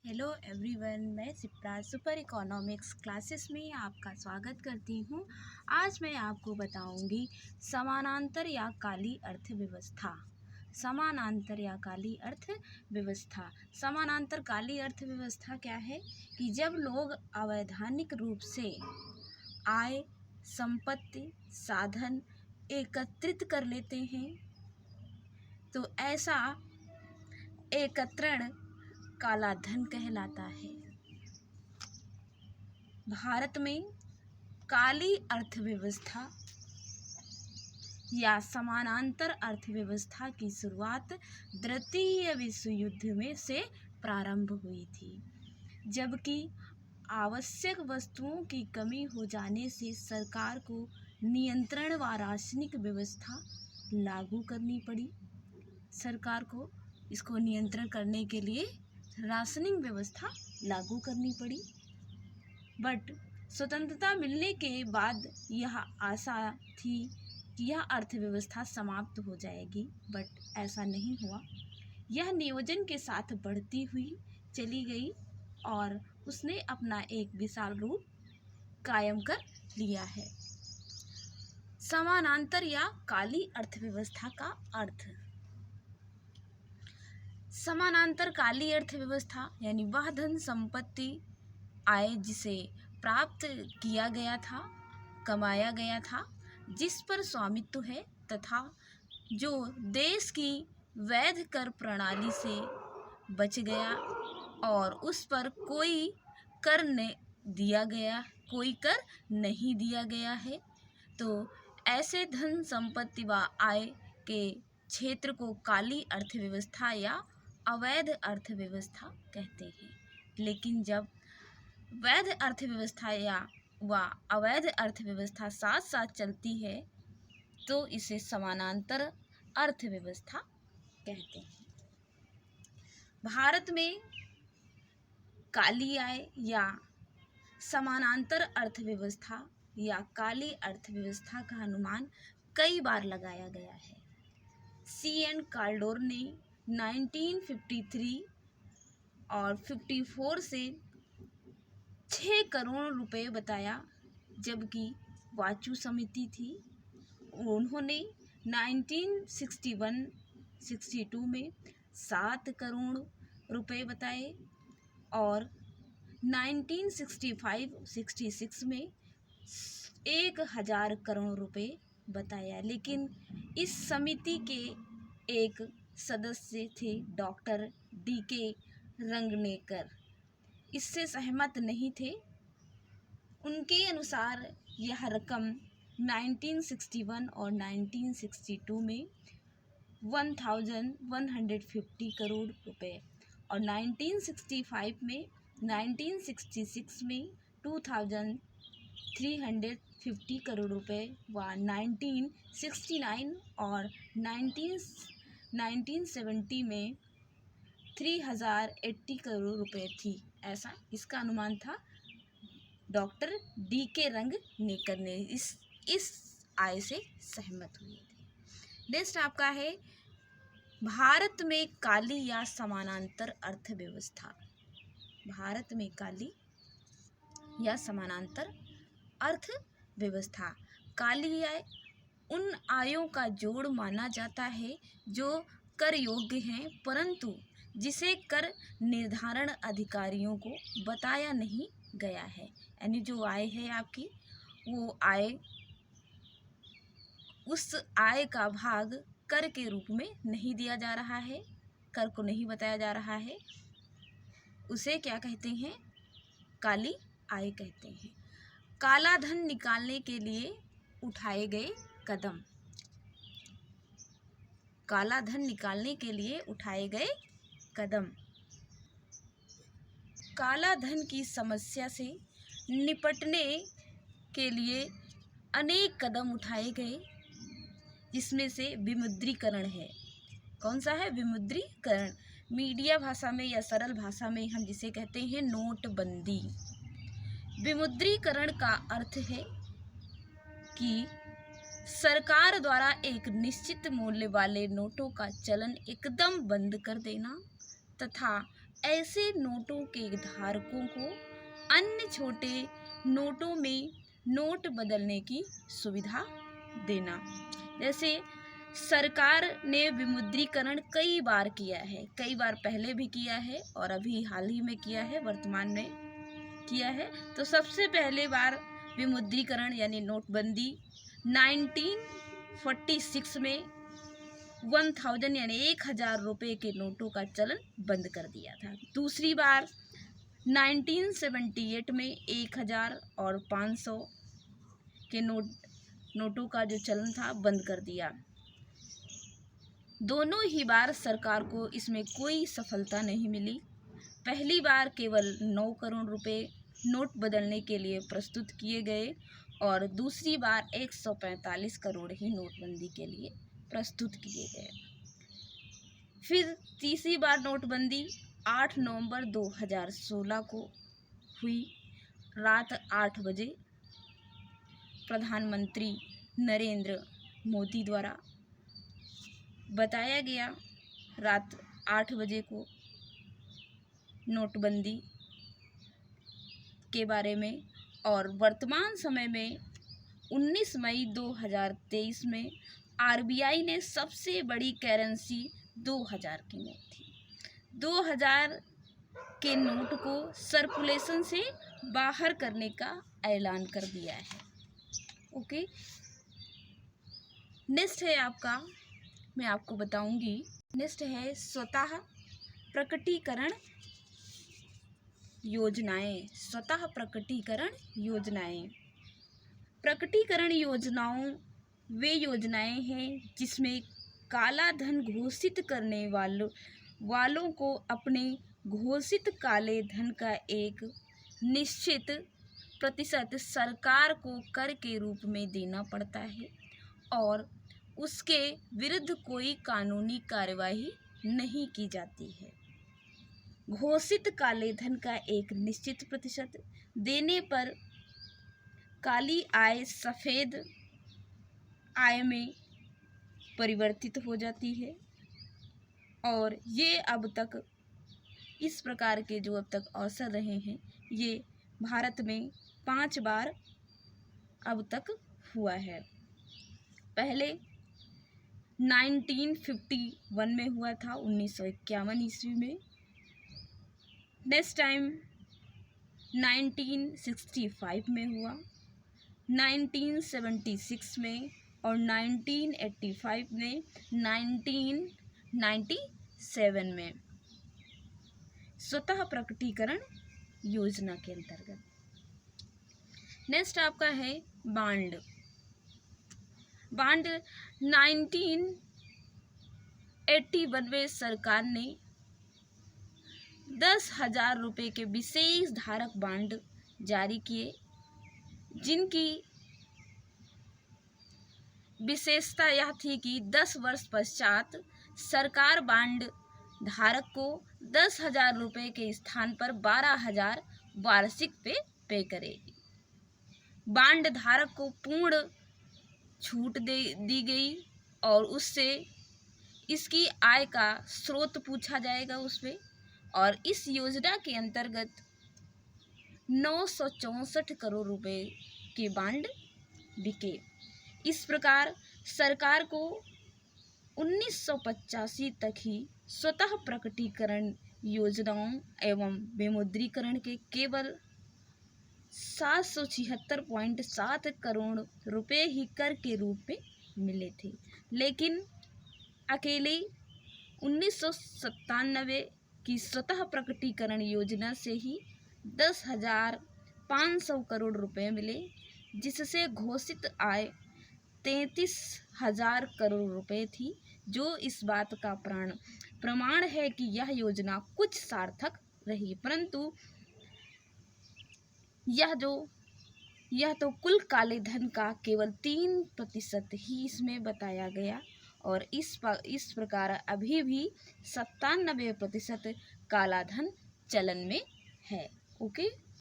Hello everyone, मैं Shipra super economics classes में आपका स्वागत करती हूँ। आज मैं आपको बताऊँगी समानांतर या काली अर्थव्यवस्था। समानांतर या काली अर्थव्यवस्था। समानांतर काली अर्थव्यवस्था क्या है कि जब लोग अवैधानिक रूप से आय, संपत्ति, साधन एकत्रित कर लेते हैं तो ऐसा एकत्रण काला धन कहलाता है। भारत में काली अर्थव्यवस्था या समानांतर अर्थव्यवस्था की शुरुआत द्वितीय विश्व युद्ध में से प्रारंभ हुई थी, जबकि आवश्यक वस्तुओं की कमी हो जाने से सरकार को नियंत्रण व राशनिक व्यवस्था लागू करनी पड़ी। सरकार को इसको नियंत्रण करने के लिए राशनिंग व्यवस्था लागू करनी पड़ी। बट स्वतंत्रता मिलने के बाद यह आशा थी कि यह अर्थव्यवस्था समाप्त हो जाएगी, बट ऐसा नहीं हुआ। यह नियोजन के साथ बढ़ती हुई चली गई और उसने अपना एक विशाल रूप कायम कर लिया है। समानांतर या काली अर्थव्यवस्था का अर्थ। समानांतर काली अर्थव्यवस्था यानी वह धन संपत्ति आय जिसे प्राप्त किया गया था, कमाया गया था, जिस पर स्वामित्व है तथा जो देश की वैध कर प्रणाली से बच गया और उस पर कोई कर नहीं दिया गया है, तो ऐसे धन संपत्ति व आय के क्षेत्र को काली अर्थव्यवस्था या अवैध अर्थव्यवस्था कहते हैं। लेकिन जब वैध अर्थव्यवस्था व अवैध अर्थव्यवस्था साथ साथ चलती है तो इसे समानांतर अर्थव्यवस्था कहते हैं। भारत में काली आय या समानांतर अर्थव्यवस्था या काली अर्थव्यवस्था का अनुमान कई बार लगाया गया है। C.N. कार्डोर ने 1953 और 54 से 6 करोड़ रुपए बताया, जबकि वाचू समिति थी उन्होंने 1961-62 में 7 करोड़ रुपए बताए और 1965-66 में 1000 करोड़ रुपए बताया। लेकिन इस समिति के एक सदस्य थे डॉक्टर D.K. रंगनेकर, इससे सहमत नहीं थे। उनके अनुसार यह रकम 1961 और 1962 में 1150 करोड़ रुपए और 1965 में 1966 में 2350 करोड़ रुपए व 1969 और 1970 में 3080 करोड़ रुपए थी। ऐसा इसका अनुमान था। Doctor D.K. रंगनेकर ने इस आय से सहमत हुए थे। नेक्स्ट आपका है भारत में काली या समानांतर अर्थव्यवस्था। भारत में काली या समानांतर अर्थव्यवस्था। काली आय उन आयों का जोड़ माना जाता है जो कर योग्य हैं, परंतु जिसे कर निर्धारण अधिकारियों को बताया नहीं गया है। यानी जो आय है आपकी, वो आय, उस आय का भाग कर के रूप में नहीं दिया जा रहा है, कर को नहीं बताया जा रहा है, उसे क्या कहते हैं? काली आय कहते हैं। काला धन निकालने के लिए उठाए गए कदम। काला धन निकालने के लिए उठाए गए कदम। काला धन की समस्या से निपटने के लिए अनेक कदम उठाए गए, जिसमें से विमुद्रीकरण है। कौन सा है? विमुद्रीकरण। मीडिया भाषा में या सरल भाषा में हम जिसे कहते हैं नोटबंदी। विमुद्रीकरण का अर्थ है कि सरकार द्वारा एक निश्चित मूल्य वाले नोटों का चलन एकदम बंद कर देना तथा ऐसे नोटों के धारकों को अन्य छोटे नोटों में नोट बदलने की सुविधा देना। जैसे सरकार ने विमुद्रीकरण कई बार किया है, कई बार पहले भी किया है और अभी हाल ही में किया है, वर्तमान में किया है। तो सबसे पहले बार विमुद्रीकरण यानी नोटबंदी 1946 में 1000 यानी 1000 रुपये के नोटों का चलन बंद कर दिया था। दूसरी बार 1978 में 1000 और 500 के नोटों का जो चलन था बंद कर दिया। दोनों ही बार सरकार को इसमें कोई सफलता नहीं मिली। पहली बार केवल 9 करोड़ रुपए नोट बदलने के लिए प्रस्तुत किए गए और दूसरी बार 145 करोड़ ही नोटबंदी के लिए प्रस्तुत किए गए। फिर तीसरी बार नोटबंदी 8 नवंबर 2016 को हुई। रात 8 बजे प्रधानमंत्री नरेंद्र मोदी द्वारा बताया गया रात 8 बजे को नोटबंदी के बारे में। और वर्तमान समय में 19 मई 2023 में आरबीआई ने सबसे बड़ी करेंसी 2000 की नोट थी, 2000 के नोट को सर्कुलेशन से बाहर करने का ऐलान कर दिया है। ओके, नेक्स्ट है आपका, मैं आपको बताऊंगी, नेक्स्ट है स्वतः प्रकटीकरण योजनाएं। स्वतः प्रकटीकरण योजनाएं। प्रकटीकरण योजनाओं वे योजनाएं हैं जिसमें काला धन घोषित करने वालों को अपने घोषित काले धन का एक निश्चित प्रतिशत सरकार को कर के रूप में देना पड़ता है और उसके विरुद्ध कोई कानूनी कार्यवाही नहीं की जाती है। घोषित काले धन का एक निश्चित प्रतिशत देने पर काली आय सफ़ेद आय में परिवर्तित हो जाती है। और ये अब तक इस प्रकार के जो अब तक अवसर रहे हैं, ये भारत में 5 बार अब तक हुआ है। पहले 1951 में हुआ था, 1951 ईस्वी में। नेक्स्ट टाइम 1965 में हुआ, 1976 में और 1985 में, 1997 में स्वतः प्रकटीकरण योजना के अंतर्गत। नेक्स्ट आपका है बांड। बांड 1981 में सरकार ने 10,000 रुपये के विशेष धारक बांड जारी किए, जिनकी विशेषता यह थी कि 10 वर्ष पश्चात सरकार बांड धारक को 10,000 रुपये के स्थान पर 12,000 वार्षिक पे करेगी। बांड धारक को पूर्ण छूट दी गई और उससे इसकी आय का स्रोत पूछा जाएगा उसपे। और इस योजना के अंतर्गत 964 करोड़ रुपए के बांड बिके। इस प्रकार सरकार को 1985 तक ही स्वतः प्रकटीकरण योजनाओं एवं विमुद्रीकरण के केवल 776.7 करोड़ रुपए ही कर के रूप में मिले थे। लेकिन अकेले 1997 की स्वतः प्रकटीकरण योजना से ही 10,500 करोड़ रुपए मिले, जिससे घोषित आय 33,000 करोड़ रुपए थी, जो इस बात का प्रमाण है कि यह योजना कुछ सार्थक रही। परंतु यह तो कुल काले धन का केवल 3% ही इसमें बताया गया और इस प्रकार अभी भी 97% काला धन चलन में है। ओके।